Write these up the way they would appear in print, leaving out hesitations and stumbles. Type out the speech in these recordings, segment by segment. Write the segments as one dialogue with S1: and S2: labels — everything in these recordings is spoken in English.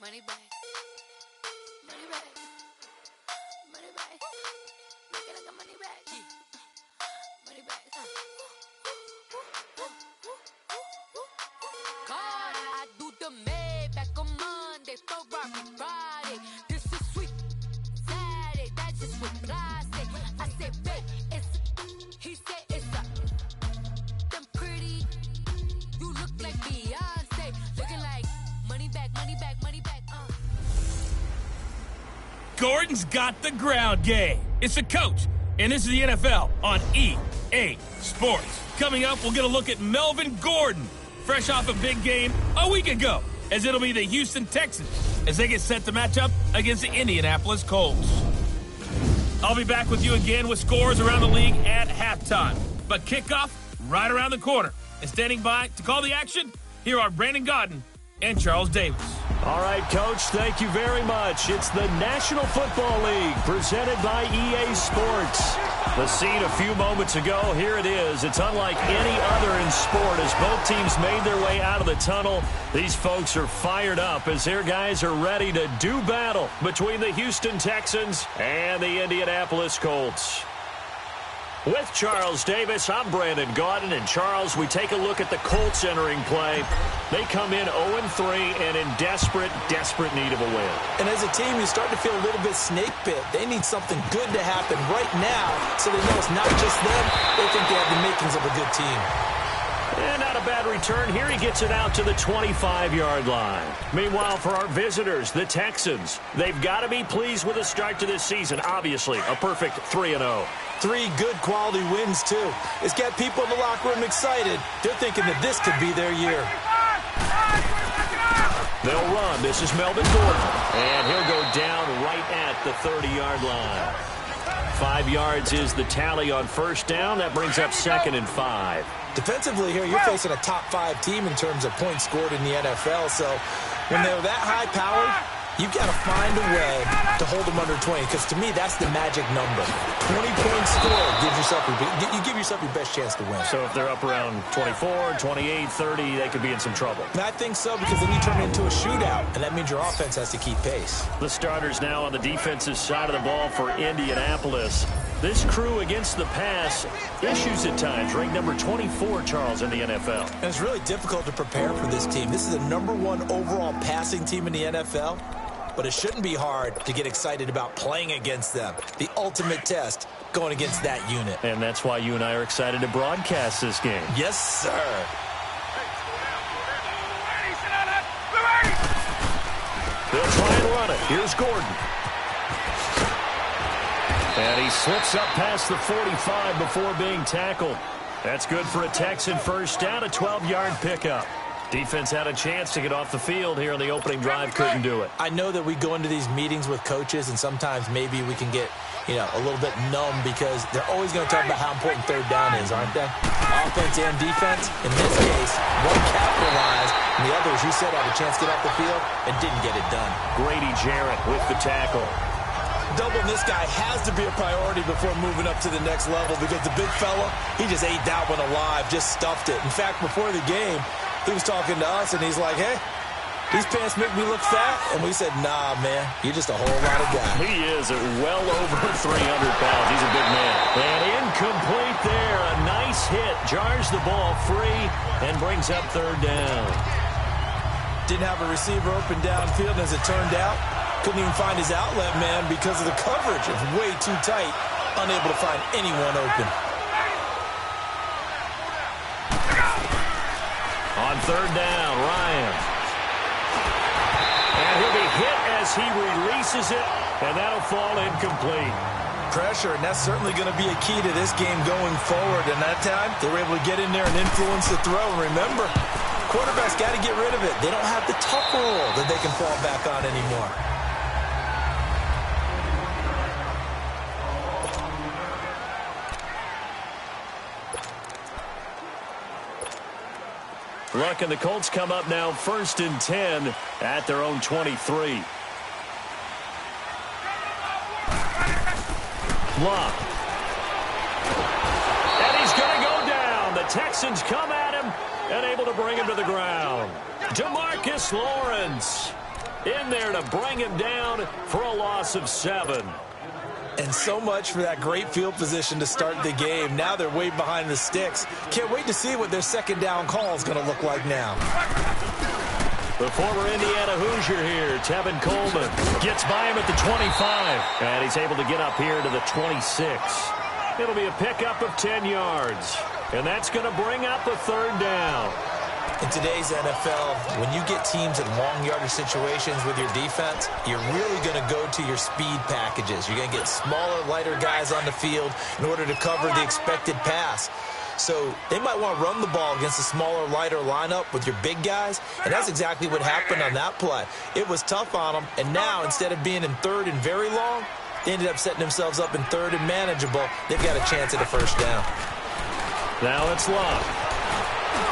S1: Money back. Money back. Money back. Look at I got money back. Money back. God, I do the Maybach on Monday, Ferrari Friday. This is sweet Saturday. That's just what I say. I say, babe, it's. He said it's a. Them pretty. You look like Beyonce. Looking like money back, money back, money back.
S2: Gordon's got the ground game. It's a coach, and this is the NFL on EA Sports. Coming up, we'll get a look at Melvin Gordon, fresh off a big game a week ago, as it'll be the Houston Texans as they get set to match up against the Indianapolis Colts. I'll be back with you again with scores around the league at halftime. But kickoff right around the corner. And standing by to call the action, here are Brandon Godden and Charles Davis.
S3: All right, Coach, thank you very much. It's the National Football League presented by EA Sports. The scene a few moments ago, here it is. It's unlike any other in sport as both teams made their way out of the tunnel. These folks are fired up as their guys are ready to do battle between the Houston Texans and the Indianapolis Colts. With Charles Davis, I'm Brandon Gaudin. And Charles, we take a look at the Colts entering play. They come in 0-3 and in desperate need of a win.
S4: And as a team, you start to feel a little bit snake bit. They need something good to happen right now so they know it's not just them. They think they have the makings of a good team.
S3: And not a bad return. Here he gets it out to the 25-yard line. Meanwhile, for our visitors, the Texans, they've got to be pleased with the start to this season. Obviously, a perfect 3-0.
S4: 3 good quality wins, too. It's got people in the locker room excited. They're thinking that this could be their year.
S3: They'll run. This is Melvin Gordon. And he'll go down right at the 30-yard line. 5 yards is the tally on first down. That brings up 2nd and 5.
S4: Defensively here, you're facing a top 5 team in terms of points scored in the NFL. So when they're that high-powered, you've got to find a way to hold them under 20, because to me, that's the magic number. 20 points scored you give yourself your best chance to win.
S3: So if they're up around 24, 28, 30, they could be in some trouble.
S4: And I think so, because then you turn it into a shootout, and that means your offense has to keep pace.
S3: The starters now on the defensive side of the ball for Indianapolis. This crew against the pass, issues at times, ranked number 24, Charles, in the NFL.
S4: And it's really difficult to prepare for this team. This is the #1 overall passing team in the NFL. But it shouldn't be hard to get excited about playing against them. The ultimate test going against that unit.
S3: And that's why you and I are excited to broadcast this game.
S4: Yes, sir.
S3: They'll try and run it. Here's Gordon. And he slips up past the 45 before being tackled. That's good for a Texan first down, a 12-yard pickup. Defense had a chance to get off the field here on the opening drive, couldn't do it.
S4: I know that we go into these meetings with coaches, and sometimes maybe we can get, a little bit numb because they're always going to talk about how important third down is, aren't they? Offense and defense. In this case, one capitalized, and the other, as you said, had a chance to get off the field and didn't get it done.
S3: Grady Jarrett with the tackle.
S4: Doubling this guy has to be a priority before moving up to the next level, because the big fella, he just ate that one alive, just stuffed it. In fact, before the game, he was talking to us, and he's like, hey, these pants make me look fat. And we said, nah, man, you're just a whole lot of guy.
S3: He is at well over 300 pounds. He's a big man. And incomplete there. A nice hit. Jars the ball free and brings up third down.
S4: Didn't have a receiver open downfield, and as it turned out, couldn't even find his outlet man because of the coverage. It was way too tight. Unable to find anyone open.
S3: On third down, Ryan. And he'll be hit as he releases it, and that'll fall incomplete.
S4: Pressure, and that's certainly going to be a key to this game going forward. And that time, they were able to get in there and influence the throw. And remember, quarterbacks got to get rid of it. They don't have the tough roll that they can fall back on anymore.
S3: Luck and the Colts come up now 1st and 10 at their own 23. Luck. And he's going to go down. The Texans come at him and able to bring him to the ground. DeMarcus Lawrence. in there to bring him down for a loss of 7.
S4: And so much for that great field position to start the game. Now they're way behind the sticks. Can't wait to see what their second down call is going to look like now.
S3: The former Indiana Hoosier here, Tevin Coleman, gets by him at the 25, and he's able to get up here to the 26. It'll be a pickup of 10 yards, and that's going to bring up a third down.
S4: In today's NFL, when you get teams in long yardage situations with your defense, you're really going to go to your speed packages. You're going to get smaller, lighter guys on the field in order to cover the expected pass. So they might want to run the ball against a smaller, lighter lineup with your big guys, and that's exactly what happened on that play. It was tough on them, and now instead of being in third and very long, they ended up setting themselves up in third and manageable. They've got a chance at a first down.
S3: Now it's Luck.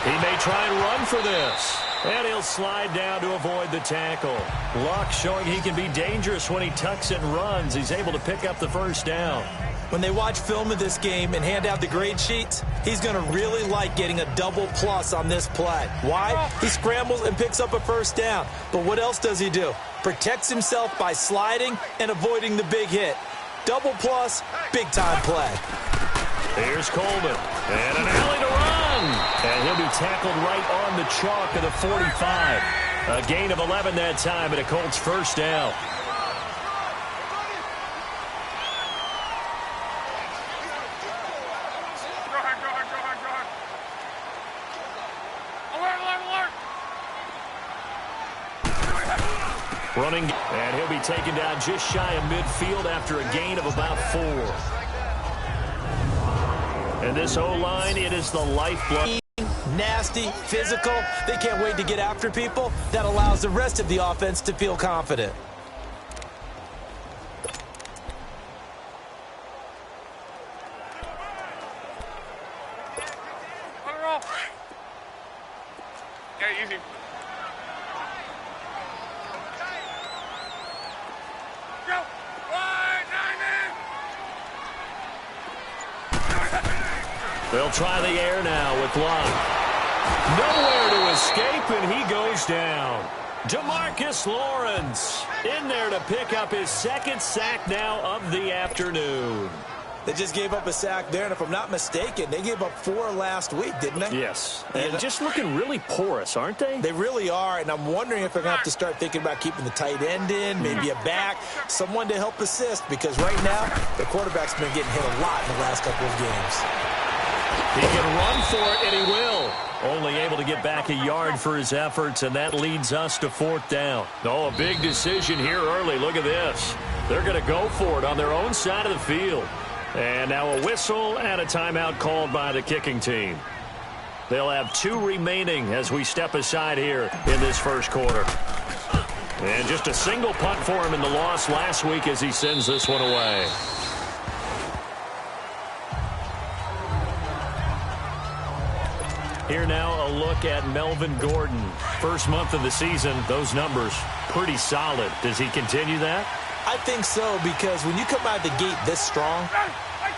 S3: He may try and run for this. And he'll slide down to avoid the tackle. Luck showing he can be dangerous when he tucks and runs. He's able to pick up the first down.
S4: When they watch film of this game and hand out the grade sheets, he's going to really like getting a double plus on this play. Why? He scrambles and picks up a first down. But what else does he do? Protects himself by sliding and avoiding the big hit. Double plus, big-time play.
S3: Here's Coleman. And an alley to run. And he'll be tackled right on the chalk of the 45. A gain of 11 that time, and a Colts first down. Running, and he'll be taken down just shy of midfield after a gain of about 4. And this O-line, it is the lifeblood.
S4: Nasty, physical. They can't wait to get after people. That allows the rest of the offense to feel confident.
S5: Yeah, easy.
S3: They'll try the air now with Luck. Nowhere to escape, and he goes down. DeMarcus Lawrence in there to pick up his second sack now of the afternoon.
S4: They just gave up a sack there, and if I'm not mistaken, they gave up 4 last week, didn't they?
S3: Yes, and just looking really porous, aren't they?
S4: They really are, and I'm wondering if they're going to have to start thinking about keeping the tight end in, maybe a back, someone to help assist, because right now, the quarterback's been getting hit a lot in the last couple of games.
S3: He can run for it, and he will. Only able to get back a yard for his efforts, and that leads us to 4th down. Oh, a big decision here early. Look at this. They're going to go for it on their own side of the field. And now a whistle and a timeout called by the kicking team. They'll have 2 remaining as we step aside here in this first quarter. And just a single punt for him in the loss last week as he sends this one away. Here now a look at Melvin Gordon. First month of the season, those numbers pretty solid. Does he continue that?
S4: I think so, because when you come out of the gate this strong,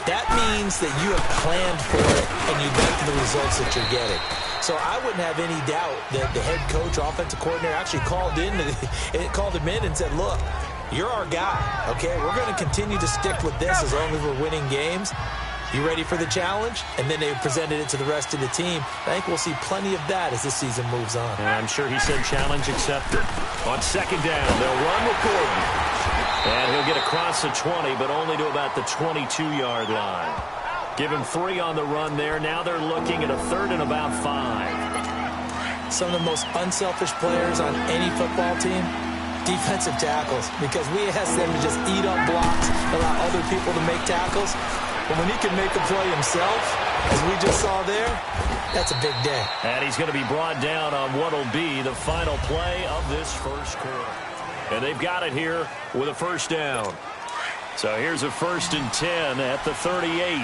S4: that means that you have planned for it and you like the results that you're getting. So I wouldn't have any doubt that the head coach, offensive coordinator, actually called him in and said, look, you're our guy, okay? We're going to continue to stick with this as long as we're winning games. You ready for the challenge? And then they presented it to the rest of the team. I think we'll see plenty of that as this season moves on.
S3: And I'm sure he said challenge accepted. On second down, they'll run with Gordon. And he'll get across the 20, but only to about the 22-yard line. Give him 3 on the run there. Now they're looking at a 3rd and about 5.
S4: Some of the most unselfish players on any football team, defensive tackles, because we ask them to just eat up blocks, allow other people to make tackles. But when he can make a play himself, as we just saw there, that's a big day.
S3: And he's going to be brought down on what will be the final play of this first quarter. And they've got it here with a first down. So here's a 1st and 10 at the 38.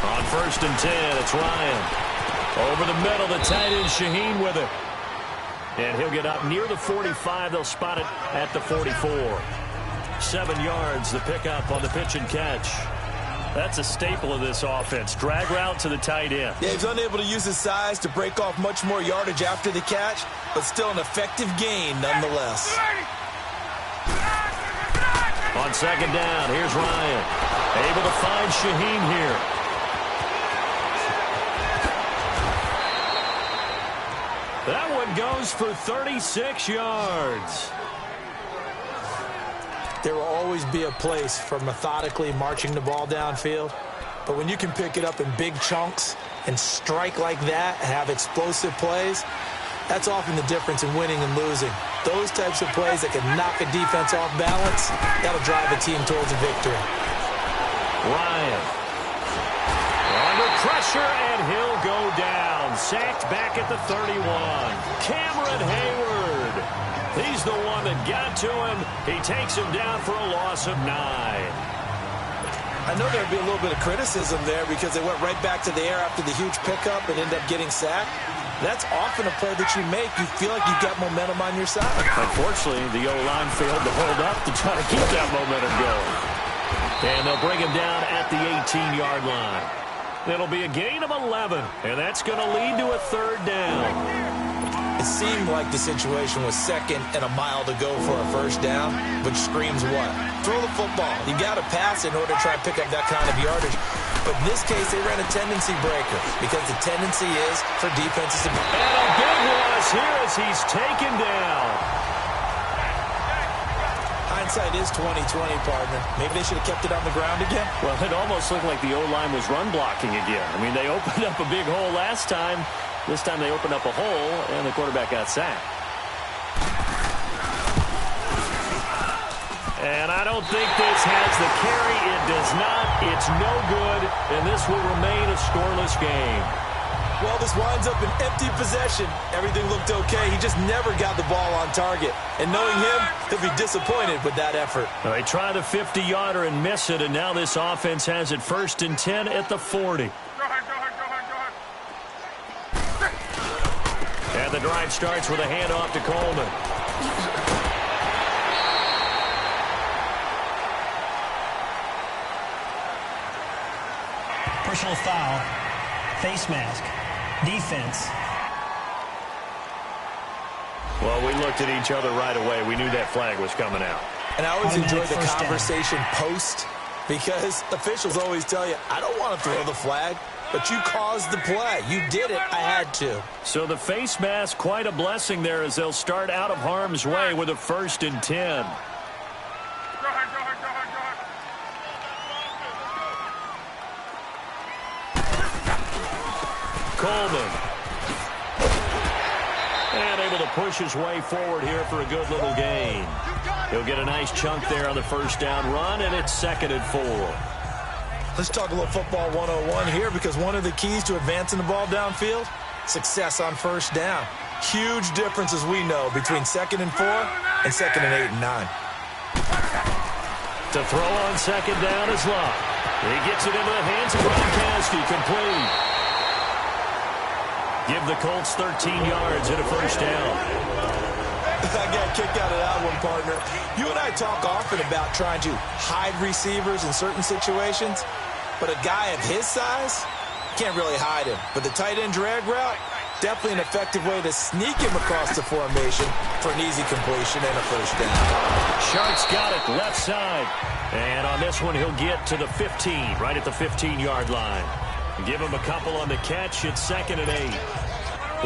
S3: On 1st and 10, it's Ryan. Over the middle, the tight end Shaheen with it. And he'll get up near the 45. They'll spot it at the 44. 7 yards, the pickup on the pitch and catch. That's a staple of this offense. Drag route to the tight end.
S4: Yeah, he's unable to use his size to break off much more yardage after the catch, but still an effective gain nonetheless.
S3: On second down, here's Ryan. Able to find Shaheen here. That one goes for 36 yards.
S4: There will always be a place for methodically marching the ball downfield, but when you can pick it up in big chunks and strike like that, have explosive plays, that's often the difference in winning and losing. Those types of plays that can knock a defense off balance, that'll drive a team towards a victory.
S3: Ryan. Under pressure, and he'll go down. Sacked back at the 31. Cameron Hayward. He's the one that got to him. He takes him down for a loss of 9.
S4: I know there'd be a little bit of criticism there because they went right back to the air after the huge pickup and ended up getting sacked. That's often a play that you make. You feel like you've got momentum on your side.
S3: Unfortunately, the O-line failed to hold up to try to keep that momentum going. And they'll bring him down at the 18-yard line. It'll be a gain of 11, and that's going to lead to a third down.
S4: It seemed like the situation was second and a mile to go for a first down, which screams what? Throw the football. You got to pass in order to try and pick up that kind of yardage. But in this case, they ran a tendency breaker because the tendency is for defenses to...
S3: And a big loss here as he's taken down.
S4: Hindsight is 20/20, partner. Maybe they should have kept it on the ground again.
S3: Well, it almost looked like the O-line was run blocking again. I mean, they opened up a big hole last time. This time they opened up a hole, and the quarterback got sacked. And I don't think this has the carry. It does not. It's no good, and this will remain a scoreless game.
S4: Well, this winds up an empty possession. Everything looked okay. He just never got the ball on target. And knowing him, he'll be disappointed with that effort.
S3: They try the 50-yarder and miss it, and now this offense has it 1st and 10 at the 40. And the drive starts with a handoff to Coleman.
S6: Personal foul, face mask, defense.
S3: Well, we looked at each other right away. We knew that flag was coming out.
S4: And I always enjoy the conversation post because officials always tell you, I don't want to throw the flag. But you caused the play. You did it. I had to.
S3: So the face mask, quite a blessing there as they'll start out of harm's way with a 1st and 10. Coleman. And able to push his way forward here for a good little gain. He'll get a nice chunk there on the 1st down run, and it's 2nd and 4.
S4: Let's talk a little football 101 here because one of the keys to advancing the ball downfield, success on 1st down. Huge difference, as we know, between 2nd and 4 and 2nd and 8 and 9.
S3: To throw on 2nd down is Love. He gets it into the hands of Gronkowski, complete. Give the Colts 13 yards and a 1st down.
S4: I got a kick out of that one, partner. You and I talk often about trying to hide receivers in certain situations, but a guy of his size can't really hide him. But the tight end drag route, definitely an effective way to sneak him across the formation for an easy completion and a 1st down.
S3: Sharks got it left side. And on this one, he'll get to the 15, right at the 15-yard line. Give him a couple on the catch. It's 2nd and 8.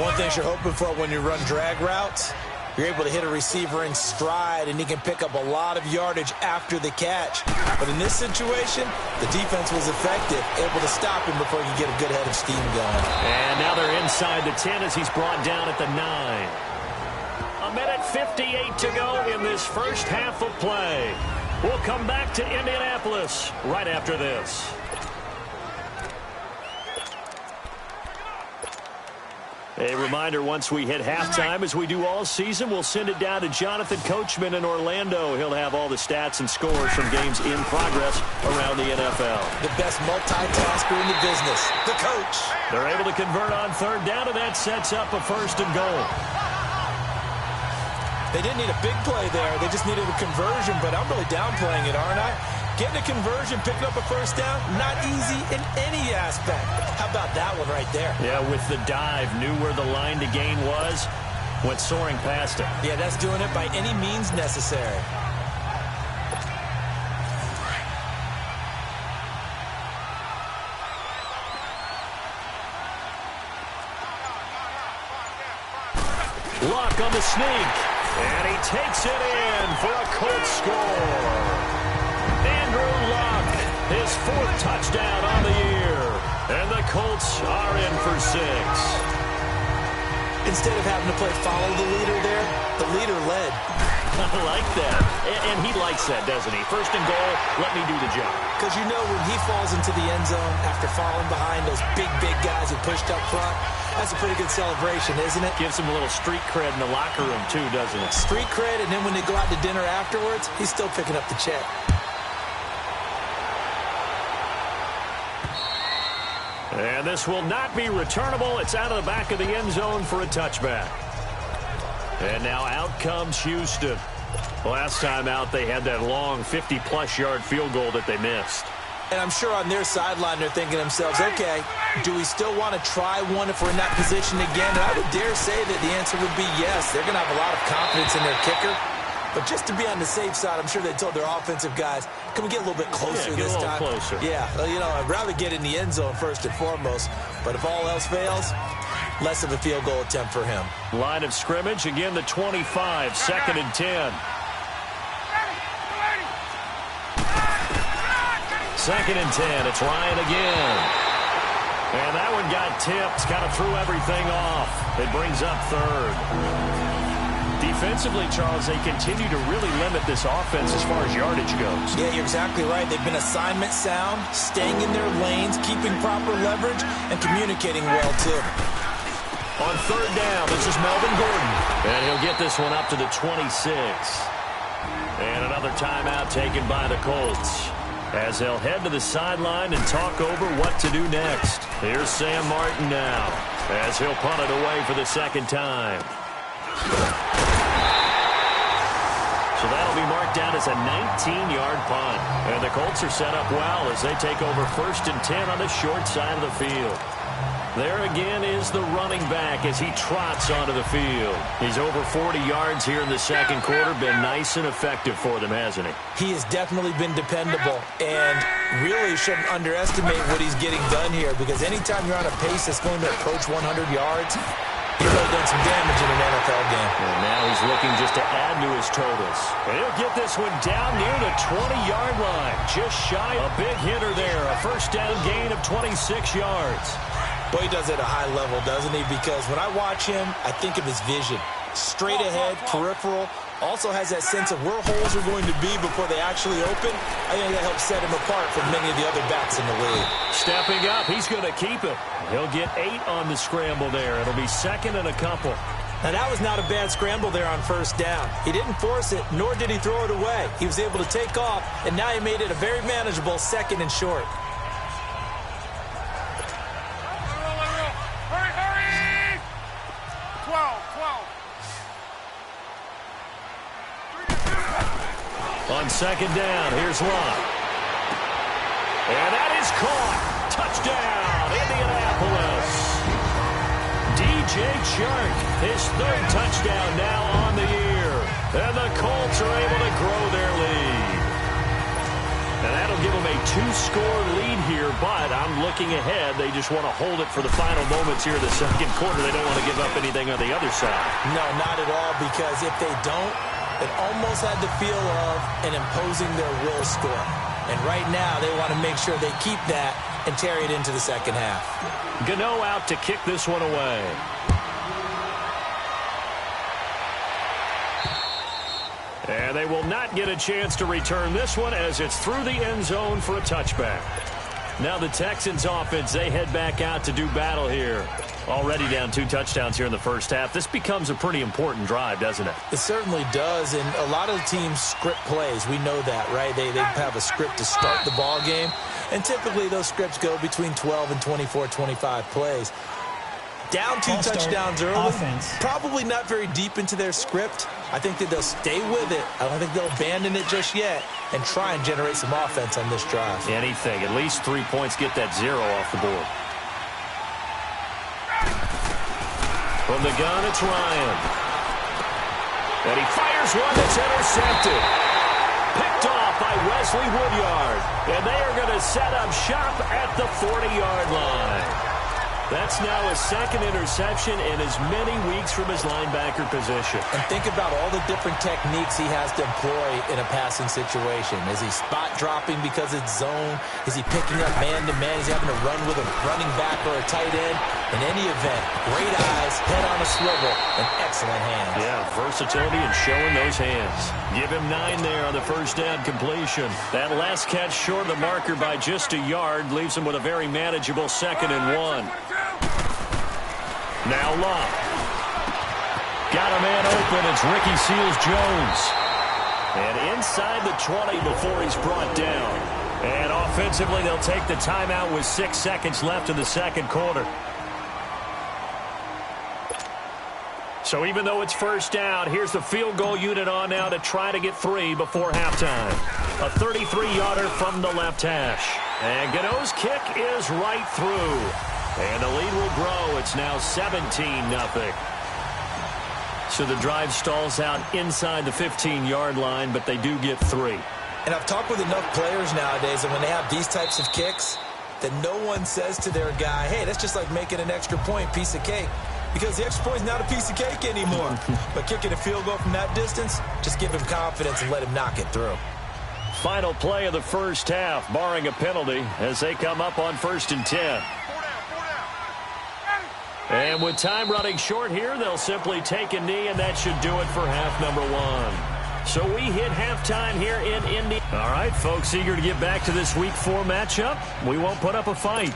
S4: One thing you're hoping for when you run drag routes, you're able to hit a receiver in stride, and he can pick up a lot of yardage after the catch. But in this situation, the defense was effective, able to stop him before he could get a good head of steam going.
S3: And now they're inside the 10 as he's brought down at the 9. A minute 58 to go in this first half of play. We'll come back to Indianapolis right after this. A reminder, once we hit halftime, as we do all season, we'll send it down to Jonathan Coachman in Orlando. He'll have all the stats and scores from games in progress around the NFL.
S4: The best multitasker in the business, the coach.
S3: They're able to convert on 3rd down, and that sets up a 1st and goal.
S4: They didn't need a big play there. They just needed a conversion, but I'm really downplaying it, aren't I? Getting a conversion, picking up a first down, not easy in any aspect. How about that one right there?
S3: Yeah, with the dive, knew where the line to gain was, went soaring past it.
S4: Yeah, that's doing it by any means necessary.
S3: Luck on the sneak, and he takes it in for a Colts score. Andrew Luck, his 4th touchdown on the year, and the Colts are in for 6.
S4: Instead of having to play follow the leader there, the leader led.
S3: I like that, and he likes that, doesn't he? First and goal, let me do the job.
S4: Because you know when he falls into the end zone after falling behind those big guys who pushed up front, that's a pretty good celebration, isn't it?
S3: Gives him a little street cred in the locker room, too, doesn't it?
S4: Street cred, and then when they go out to dinner afterwards, he's still picking up the check.
S3: And this will not be returnable. It's out of the back of the end zone for a touchback. And now out comes Houston. Last time out, they had that long 50-plus yard field goal that they missed.
S4: And I'm sure on their sideline, they're thinking to themselves, okay, do we still want to try one if we're in that position again? And I would dare say that the answer would be yes. They're going to have a lot of confidence in their kicker. But just to be on the safe side, I'm sure they told their offensive guys, can we get a little bit closer this time?
S3: Closer.
S4: Yeah, well, you know, I'd rather get in the end zone first and foremost. But if all else fails, less of a field goal attempt for him.
S3: Line of scrimmage, again the 25, 2nd and 10. 2nd and 10, it's Ryan again. And that one got tipped, kind of threw everything off. It brings up 3rd. Defensively, Charles, they continue to really limit this offense as far as yardage goes.
S4: Yeah, you're exactly right. They've been assignment sound, staying in their lanes, keeping proper leverage, and communicating well, too.
S3: On 3rd down, this is Melvin Gordon. And he'll get this one up to the 26. And another timeout taken by the Colts, as they'll head to the sideline and talk over what to do next. Here's Sam Martin now, as he'll punt it away for the 2nd time. So that'll be marked down as a 19-yard punt. And the Colts are set up well as they take over 1st and 10 on the short side of the field. There again is the running back as he trots onto the field. He's over 40 yards here in the 2nd quarter. Been nice and effective for them, hasn't he?
S4: He has definitely been dependable, and really shouldn't underestimate what he's getting done here, because anytime you're on a pace that's going to approach 100 yards, you've really done some damage in an NFL game.
S3: And now he's looking just to add to his totals. And he'll get this one down near the 20-yard line. Just shy. A big hitter there. A 1st down gain of 26 yards.
S4: Boy, he does it at a high level, doesn't he? Because when I watch him, I think of his vision. Straight ahead, peripheral. Also has that sense of where holes are going to be before they actually open. I think that helps set him apart from many of the other backs in the league.
S3: Stepping up, he's going to keep it. He'll get 8 on the scramble there. It'll be 2nd and a couple.
S4: Now, that was not a bad scramble there on 1st down. He didn't force it, nor did he throw it away. He was able to take off, and now he made it a very manageable 2nd and short.
S3: On 2nd down, here's Luck. And that is caught. Touchdown, Indianapolis. DJ Chark, his 3rd touchdown now on the year. And the Colts are able to grow their lead. And that'll give them a 2-score lead here, but I'm looking ahead. They just want to hold it for the final moments here in the 2nd quarter. They don't want to give up anything on the other side.
S4: No, not at all, because if they don't, it almost had the feel of an imposing their will score. And right now, they want to make sure they keep that and carry it into the 2nd half.
S3: Gano out to kick this one away. And they will not get a chance to return this one as it's through the end zone for a touchback. Now the Texans offense, they head back out to do battle here. Already down 2 touchdowns here in the 1st half. This becomes a pretty important drive, doesn't it?
S4: It certainly does, and a lot of teams script plays. We know that, right? They have a script to start the ball game, and typically those scripts go between 12 and 24, 25 plays. Down 2 touchdowns early. Offense. Probably not very deep into their script. I think that they'll stay with it. I don't think they'll abandon it just yet and try and generate some offense on this drive.
S3: Anything. At least 3 points. Get that 0 off the board. From the gun, it's Ryan. And he fires one that's intercepted. Picked off by Wesley Woodyard. And they are going to set up shop at the 40-yard line. That's now a second interception in as many weeks from his linebacker position.
S4: And think about all the different techniques he has to employ in a passing situation. Is he spot dropping because it's zone? Is he picking up man-to-man? Is he having to run with a running back or a tight end? In any event, great eyes, head on a swivel, and excellent hands.
S3: Yeah, versatility and showing those hands. Give him 9 there on the first down completion. That last catch short of the marker by just a yard leaves him with a very manageable 2nd and 1. Now Locke. Got a man open. It's Ricky Seals-Jones. And inside the 20 before he's brought down. And offensively, they'll take the timeout with 6 seconds left in the second quarter. So even though it's first down, here's the field goal unit on now to try to get 3 before halftime. A 33-yarder from the left hash. And Gano's kick is right through. And the lead will grow. It's now 17-0. So the drive stalls out inside the 15-yard line, but they do get 3.
S4: And I've talked with enough players nowadays, and when they have these types of kicks, that no one says to their guy, hey, that's just like making an extra point, piece of cake. Because the extra point is not a piece of cake anymore. But kicking a field goal from that distance, just give him confidence and let him knock it through.
S3: Final play of the first half, barring a penalty, as they come up on 1st and 10. And with time running short here, they'll simply take a knee, and that should do it for half number 1. So we hit halftime here in Indy. All right, folks, eager to get back to this Week 4 matchup. We won't put up a fight.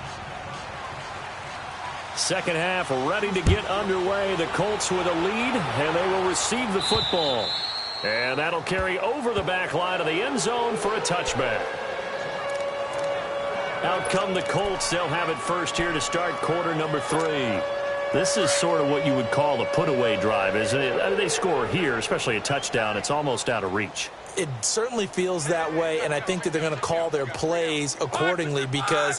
S3: Second half ready to get underway. The Colts with a lead, and they will receive the football. And that'll carry over the back line of the end zone for a touchback. Out come the Colts. They'll have it first here to start quarter number 3. This is sort of what you would call a put-away drive, isn't it? I mean, they score here, especially a touchdown. It's almost out of reach.
S4: It certainly feels that way, and I think that they're going to call their plays accordingly because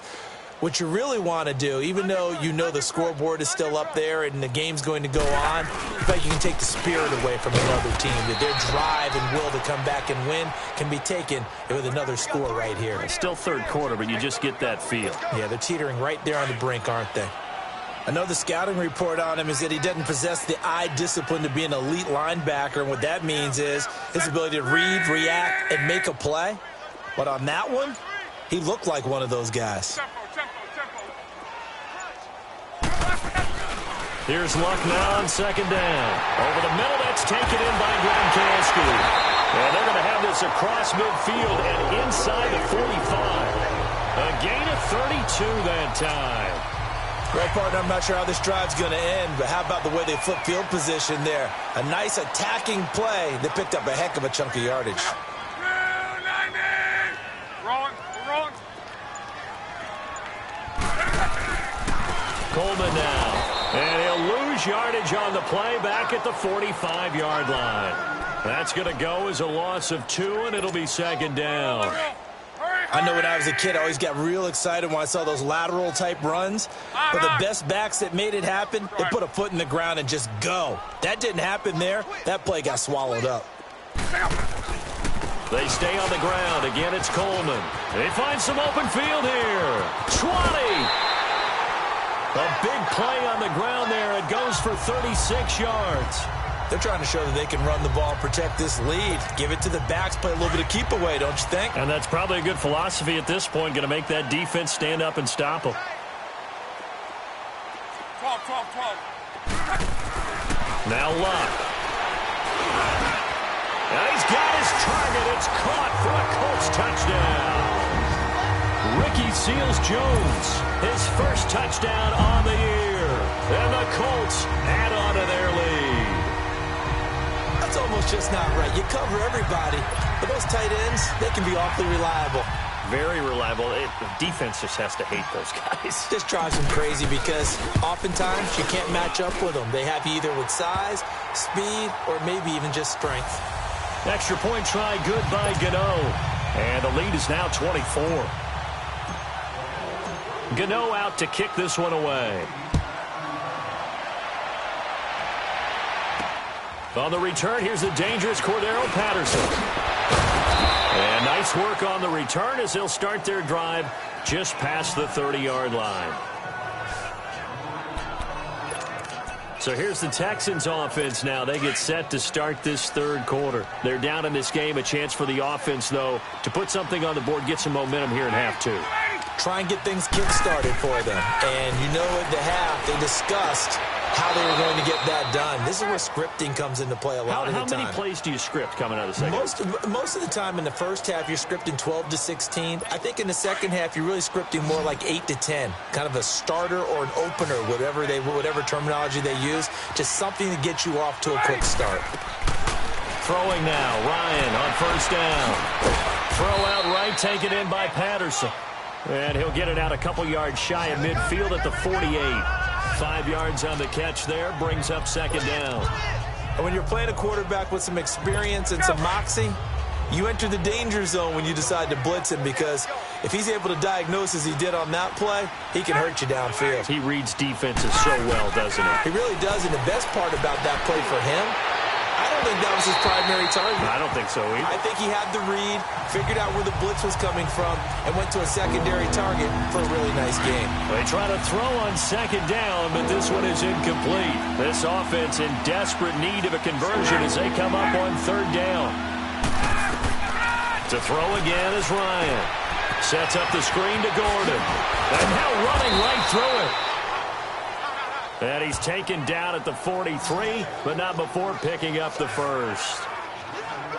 S4: what you really want to do, even though you know the scoreboard is still up there and the game's going to go on, in fact, you can take the spirit away from another team. That their drive and will to come back and win can be taken with another score right here.
S3: It's still third quarter, but you just get that feel.
S4: Yeah, they're teetering right there on the brink, aren't they? I know the scouting report on him is that he doesn't possess the eye discipline to be an elite linebacker, and what that means is his ability to read, react, and make a play. But on that one, he looked like one of those guys.
S3: Here's Luck now on second down. Over the middle, that's taken in by Gronkowski. And they're going to have this across midfield and inside the 45. A gain of 32 that time.
S4: Well, partner, I'm not sure how this drive's going to end, but how about the way they flip field position there? A nice attacking play. They picked up a heck of a chunk of yardage.
S3: Coleman now. And he'll lose yardage on the play back at the 45-yard line. That's going to go as a loss of 2, and it'll be second down.
S4: I know when I was a kid, I always got real excited when I saw those lateral-type runs. But the best backs that made it happen, they put a foot in the ground and just go. That didn't happen there. That play got swallowed up.
S3: They stay on the ground. Again, it's Coleman. They find some open field here. 20! A big play on the ground there. It goes for 36 yards.
S4: They're trying to show that they can run the ball and protect this lead. Give it to the backs, play a little bit of keep away, don't you think?
S3: And that's probably a good philosophy at this point, going to make that defense stand up and stop them. 12. Now Luck. And he's got his target. It's caught for a Colts touchdown. Ricky Seals-Jones, his first touchdown on the year. And the Colts add on to their lead.
S4: That's almost just not right. You cover everybody, but those tight ends, they can be awfully reliable.
S3: Very reliable. Defense just has to hate those guys.
S4: Just drives them crazy because oftentimes you can't match up with them. They have you either with size, speed, or maybe even just strength.
S3: Extra point try good by Gano. And the lead is now 24. Gano out to kick this one away. On the return, here's the dangerous Cordero Patterson. And nice work on the return as they'll start their drive just past the 30-yard line. So here's the Texans offense now. They get set to start this third quarter. They're down in this game. A chance for the offense, though, to put something on the board, get some momentum here in half two.
S4: Try and get things kick-started for them. And you know at the half, they discussed how they were going to get that done. This is where scripting comes into play a lot of the time.
S3: How many plays do you script coming out of the second half?
S4: Most of the time in the first half, you're scripting 12 to 16. I think in the second half, you're really scripting more like 8 to 10. Kind of a starter or an opener, whatever terminology they use. Just something to get you off to a quick start.
S3: Throwing now, Ryan on first down. Throw out right, taken in by Patterson. And he'll get it out a couple yards shy of midfield at the 48. 5 yards on the catch there, brings up second down.
S4: And when you're playing a quarterback with some experience and some moxie, you enter the danger zone when you decide to blitz him, because if he's able to diagnose as he did on that play, he can hurt you downfield.
S3: He reads defenses so well, doesn't he?
S4: He really does, and the best part about that play for him, I don't think that was his primary target.
S3: I don't think so either.
S4: I think he had the read, figured out where the blitz was coming from, and went to a secondary target for a really nice game.
S3: They try to throw on second down, but this one is incomplete. This offense in desperate need of a conversion as they come up on third down. To throw again is Ryan. Sets up the screen to Gordon. And now running right through it. And he's taken down at the 43, but not before picking up the first.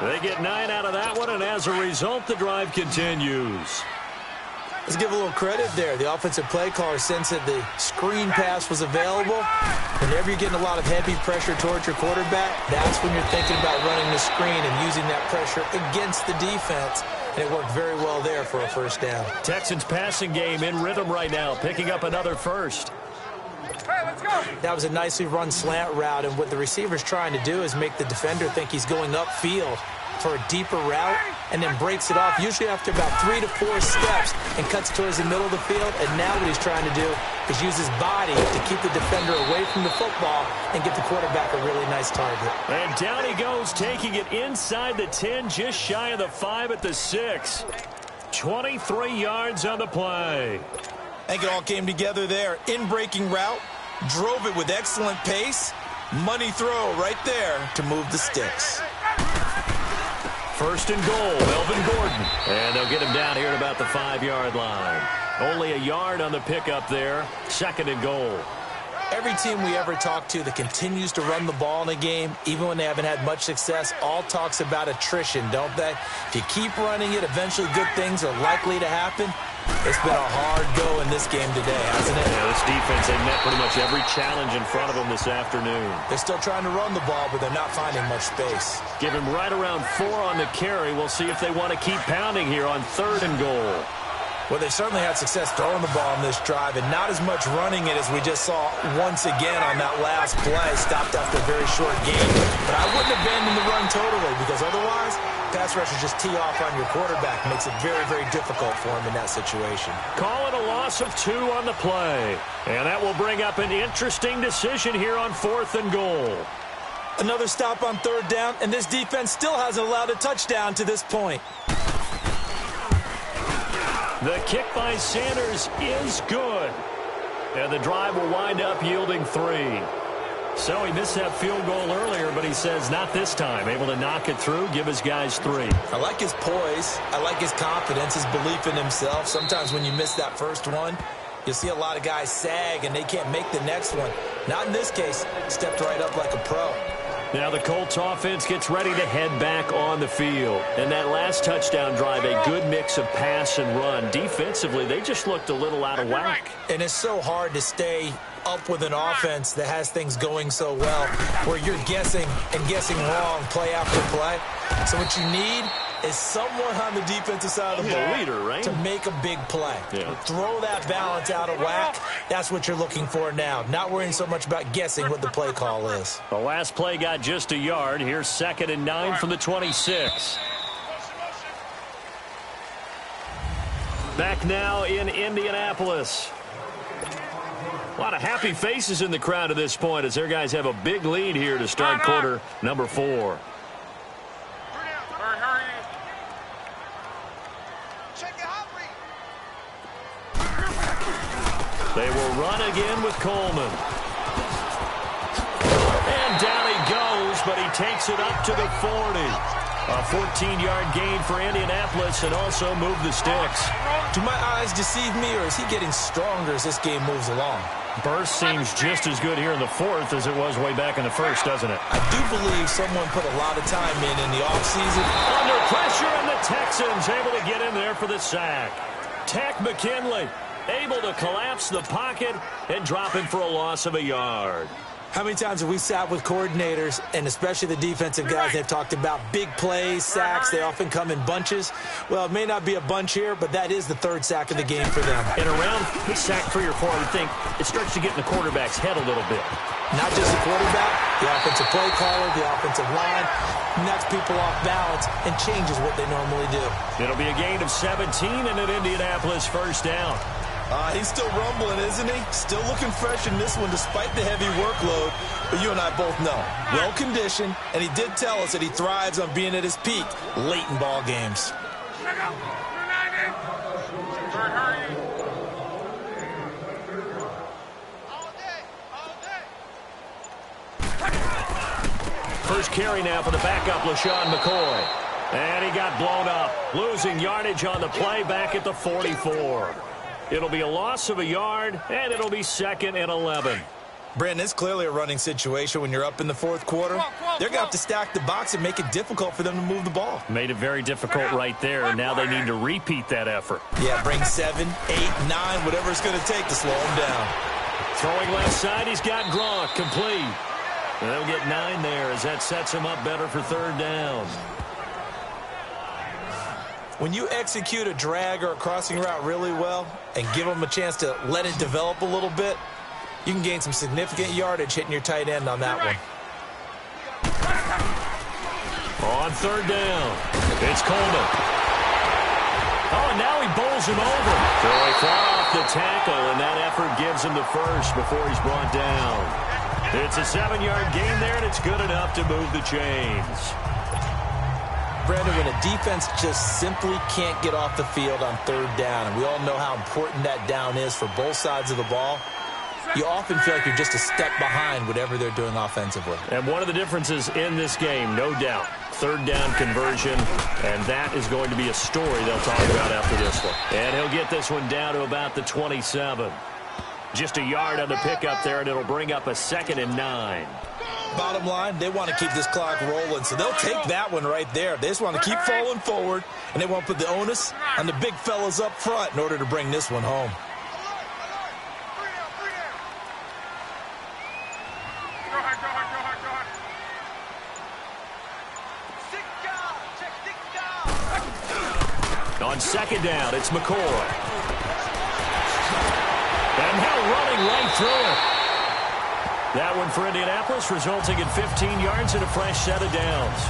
S3: They get 9 out of that one, and as a result, the drive continues.
S4: Let's give a little credit there. The offensive play caller sensed that the screen pass was available. Whenever you're getting a lot of heavy pressure towards your quarterback, that's when you're thinking about running the screen and using that pressure against the defense. And it worked very well there for a first down.
S3: Texans passing game in rhythm right now, picking up another first.
S5: Hey, let's go.
S4: That was a nicely run slant route, and what the receiver's trying to do is make the defender think he's going upfield for a deeper route, and then breaks it off, usually after about 3 to 4 steps, and cuts towards the middle of the field. And now what he's trying to do is use his body to keep the defender away from the football and get the quarterback a really nice target.
S3: And down he goes, taking it inside the 10, just shy of the 5 at the 6. 23 yards on the play.
S4: I think it all came together there. In-breaking route, drove it with excellent pace. Money throw right there to move the sticks.
S3: First and goal, Melvin Gordon. And they'll get him down here at about the 5-yard line. Only a yard on the pickup there. Second and goal.
S4: Every team we ever talk to that continues to run the ball in a game, even when they haven't had much success, all talks about attrition, don't they? If you keep running it, eventually good things are likely to happen. It's been a hard go in this game today, hasn't it?
S3: Yeah, this defense, they met pretty much every challenge in front of them this afternoon.
S4: They're still trying to run the ball, but they're not finding much space.
S3: Give him right around 4 on the carry. We'll see if they want to keep pounding here on third and goal.
S4: Well, they certainly had success throwing the ball on this drive, and not as much running it as we just saw once again on that last play. Stopped after a very short game. But I wouldn't abandon the run totally, because otherwise, pass rushers just tee off on your quarterback. Makes it very, very difficult for him in that situation.
S3: Call it a loss of 2 on the play. And that will bring up an interesting decision here on fourth and goal.
S4: Another stop on third down, and this defense still hasn't allowed a touchdown to this point.
S3: The kick by Sanders is good. And the drive will wind up yielding 3. So he missed that field goal earlier, but he says not this time. Able to knock it through, give his guys 3.
S4: I like his poise. I like his confidence, his belief in himself. Sometimes when you miss that first one, you'll see a lot of guys sag and they can't make the next one. Not in this case. Stepped right up like a pro.
S3: Now the Colts offense gets ready to head back on the field. And that last touchdown drive, a good mix of pass and run. Defensively, they just looked a little out of whack.
S4: And it's so hard to stay up with an offense that has things going so well, where you're guessing and guessing wrong play after play. So what you need is someone on the defensive side of the ball
S3: leader, right?
S4: to make a big play.
S3: Yeah.
S4: Throw that balance out of whack. That's what you're looking for now. Not worrying so much about guessing what the play call is.
S3: The last play got just a yard. Here's 2nd and 9 from the 26. Back now in Indianapolis. A lot of happy faces in the crowd at this point as their guys have a big lead here to start quarter number 4. They will run again with Coleman. And down he goes, but he takes it up to the 40. A 14-yard gain for Indianapolis and also move the sticks.
S4: Do my eyes deceive me, or is he getting stronger as this game moves along?
S3: Burst seems just as good here in the 4th as it was way back in the 1st, doesn't it?
S4: I do believe someone put a lot of time in the offseason.
S3: Under pressure, and the Texans able to get in there for the sack. Tech McKinley able to collapse the pocket and drop him for a loss of a yard.
S4: How many times have we sat with coordinators, and especially the defensive guys, they've talked about big plays, sacks. They often come in bunches. Well, it may not be a bunch here, but that is the 3rd sack of the game for them.
S3: And around the sack 3 or 4, I would think it starts to get in the quarterback's head a little bit.
S4: Not just the quarterback, the offensive play caller, the offensive line, knocks people off balance and changes what they normally do.
S3: It'll be a gain of 17 and an Indianapolis 1st down.
S4: He's still rumbling, isn't he? Still looking fresh in this one despite the heavy workload. But you and I both know, well-conditioned, and he did tell us that he thrives on being at his peak late in ball games.
S3: First carry now for the backup, LaShawn McCoy. And he got blown up, losing yardage on the play back at the 44. It'll be a loss of a yard, and it'll be 2nd and 11.
S4: Brandon, it's clearly a running situation when you're up in the 4th quarter. They're going to have to stack the box and make it difficult for them to move the ball.
S3: Made it very difficult right there. Now they need to repeat that effort.
S4: Yeah, bring 7, 8, 9, whatever it's going to take to slow him down.
S3: Throwing left side, he's got Gronk complete. And they'll get 9 there as that sets him up better for 3rd down.
S4: When you execute a drag or a crossing route really well and give them a chance to let it develop a little bit, you can gain some significant yardage hitting your tight end on that one.
S3: On 3rd down, it's Coleman. Oh, and now he bowls him over. So he fought off the tackle, and that effort gives him the 1st before he's brought down. It's a 7-yard gain there, and it's good enough to move the chains.
S4: Brandon, when a defense just simply can't get off the field on 3rd down, and we all know how important that down is for both sides of the ball, you often feel like you're just a step behind whatever they're doing offensively.
S3: And one of the differences in this game, no doubt, 3rd down conversion, and that is going to be a story they'll talk about after this one. And he'll get this one down to about the 27. Just a yard on the pickup there, and it'll bring up a 2nd and 9.
S4: Bottom line, they want to keep this clock rolling, so they'll take that one right there. They just want to keep falling forward, and they want to put the onus on the big fellas up front in order to bring this one home.
S3: On 2nd down, it's McCoy. And now running right through it. That one for Indianapolis, resulting in 15 yards and a fresh set of downs.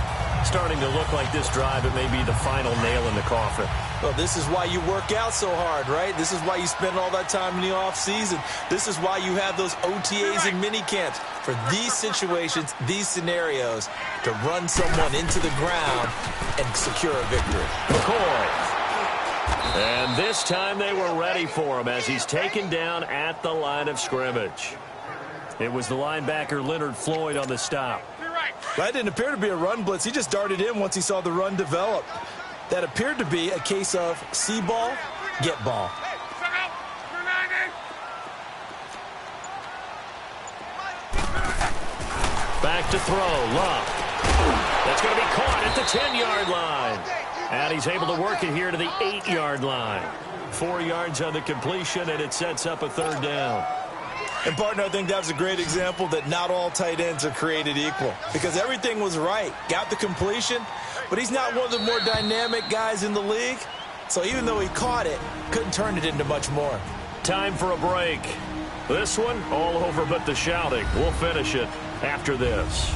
S3: Starting to look like this drive, it may be the final nail in the coffin.
S4: Well, this is why you work out so hard, right? This is why you spend all that time in the offseason. This is why you have those OTAs and mini camps. For these situations, these scenarios, to run someone into the ground and secure a victory.
S3: McCoy. And this time they were ready for him as he's taken down at the line of scrimmage. It was the linebacker Leonard Floyd on the stop.
S4: That didn't appear to be a run blitz. He just darted in once he saw the run develop. That appeared to be a case of see ball, get ball.
S3: Back to throw, Love. That's going to be caught at the 10-yard line. And he's able to work it here to the 8-yard line. 4 yards on the completion, and it sets up a 3rd down.
S4: And, partner, I think that was a great example that not all tight ends are created equal because everything was right. Got the completion, but he's not one of the more dynamic guys in the league. So even though he caught it, couldn't turn it into much more.
S3: Time for a break. This one, all over but the shouting. We'll finish it after this.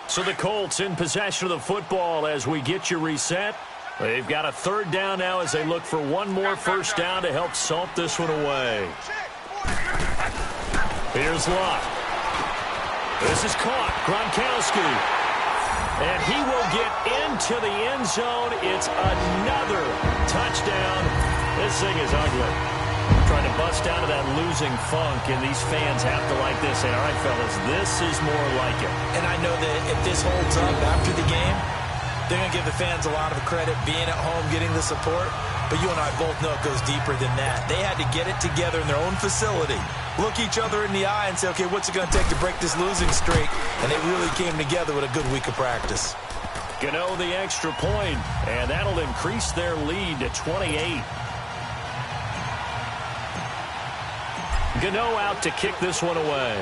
S3: So the Colts in possession of the football as we get you reset. They've got a third down now as they look for one more first down to help salt this one away. Here's Luck. This is caught. Gronkowski. And he will get into the end zone. It's another touchdown. This thing is ugly. Trying to bust out of that losing funk, and these fans have to like this. Say, all right, fellas, this is more like it.
S4: And I know that if this holds up after the game, they're going to give the fans a lot of credit being at home, getting the support. But you and I both know it goes deeper than that. They had to get it together in their own facility, look each other in the eye and say, okay, what's it going to take to break this losing streak? And they really came together with a good week of practice.
S3: Gano the extra point, and that'll increase their lead to 28. Gano out to kick this one away.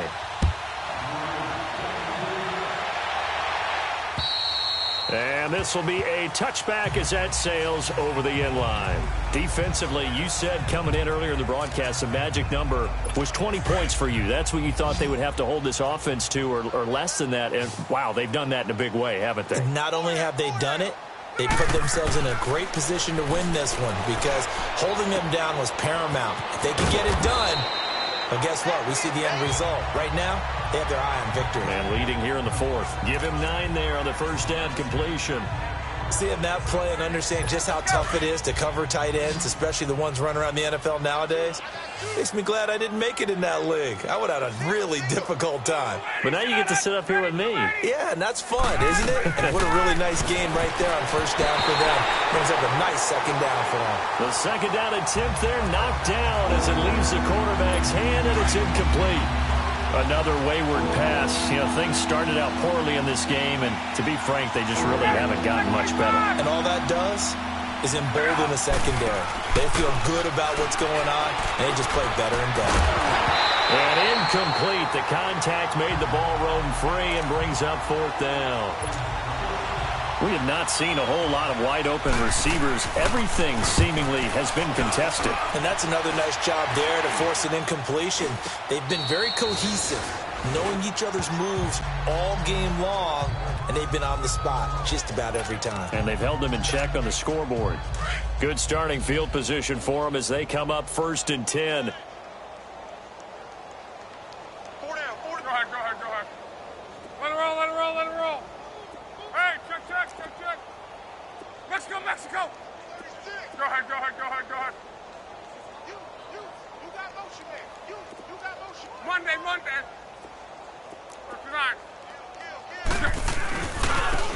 S3: And this will be a touchback as that sails over the end line. Defensively, you said coming in earlier in the broadcast, the magic number was 20 points for you. That's what you thought they would have to hold this offense to or less than that. And, wow, they've done that in a big way, haven't they?
S4: Not only have they done it, they put themselves in a great position to win this one because holding them down was paramount. If they could get it done, but guess what? We see the end result. Right now, they have their eye on victory.
S3: And leading here in the fourth. Give him 9 there on the first down completion.
S4: Seeing that play and understanding just how tough it is to cover tight ends, especially the ones running around the NFL nowadays, makes me glad I didn't make it in that league. I would have had a really difficult time.
S3: But now you get to sit up here with me.
S4: Yeah, and that's fun, isn't it? And what a really nice game right there on first down for them. Brings up a nice second down for them.
S3: The second down attempt there knocked down as it leaves the quarterback's hand, and it's incomplete. Another wayward pass. You know, things started out poorly in this game, and to be frank, they just really haven't gotten much better.
S4: And all that does is embolden the secondary. They feel good about what's going on, and they just play better and better.
S3: And incomplete. The contact made the ball roam free and brings up fourth down. We have not seen a whole lot of wide-open receivers. Everything seemingly has been contested.
S4: And that's another nice job there to force an incompletion. They've been very cohesive, knowing each other's moves all game long, and they've been on the spot just about every time.
S3: And they've held them in check on the scoreboard. Good starting field position for them as they come up 1st and 10.
S5: 4 down, 4 down. Go ahead, go ahead, go ahead. Let it roll, let it roll, let it roll. Hey, check, check, check, check. Mexico, Mexico. Go ahead, go ahead, go ahead, go ahead.
S7: You got motion there. You got motion.
S5: Monday, Monday. Tonight.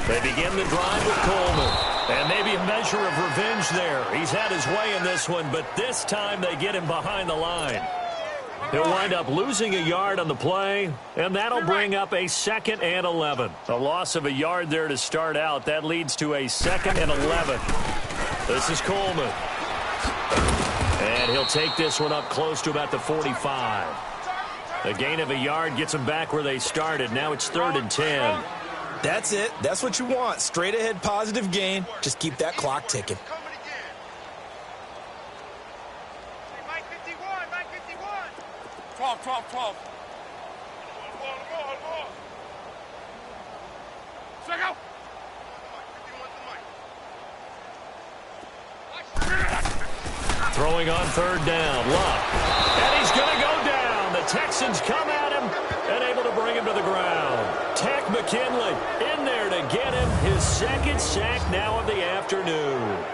S3: They begin the drive with Coleman. And maybe a measure of revenge there. He's had his way in this one, but this time they get him behind the line. He'll wind up losing a yard on the play, and that'll bring up a 2nd and 11. A loss of a yard there to start out. That leads to a 2nd and 11. This is Coleman. And he'll take this one up close to about the 45. A gain of a yard gets them back where they started. Now it's 3rd and 10.
S4: That's it. That's what you want. Straight ahead positive gain. Just keep that clock ticking.
S5: 12, 12, 12. Check out.
S3: Throwing on 3rd down. Luck. And he's going to go down. The Texans come at him and able to bring him to the ground. Tech McKinley in there to get him his 2nd sack now of the afternoon.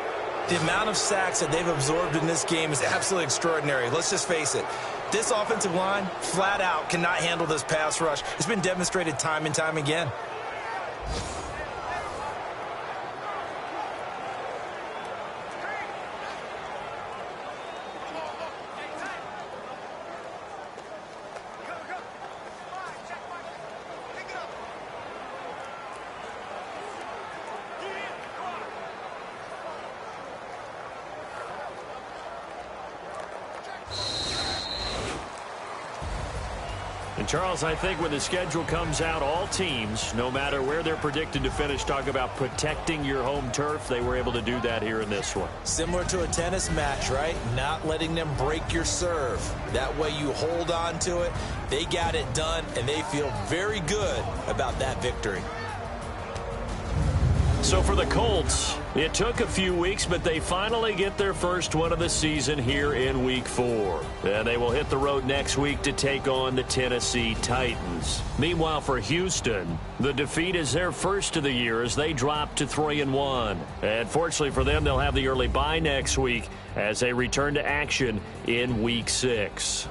S4: The amount of sacks that they've absorbed in this game is absolutely extraordinary. Let's just face it. This offensive line, flat out, cannot handle this pass rush. It's been demonstrated time and time again.
S3: And, Charles, I think when the schedule comes out, all teams, no matter where they're predicted to finish, talk about protecting your home turf. They were able to do that here in this one.
S4: Similar to a tennis match, right? Not letting them break your serve. That way you hold on to it. They got it done, and they feel very good about that victory.
S3: So for the Colts, it took a few weeks, but they finally get their first one of the season here in Week 4. And they will hit the road next week to take on the Tennessee Titans. Meanwhile, for Houston, the defeat is their first of the year as they drop to 3-1. And fortunately for them, they'll have the early bye next week as they return to action in Week 6.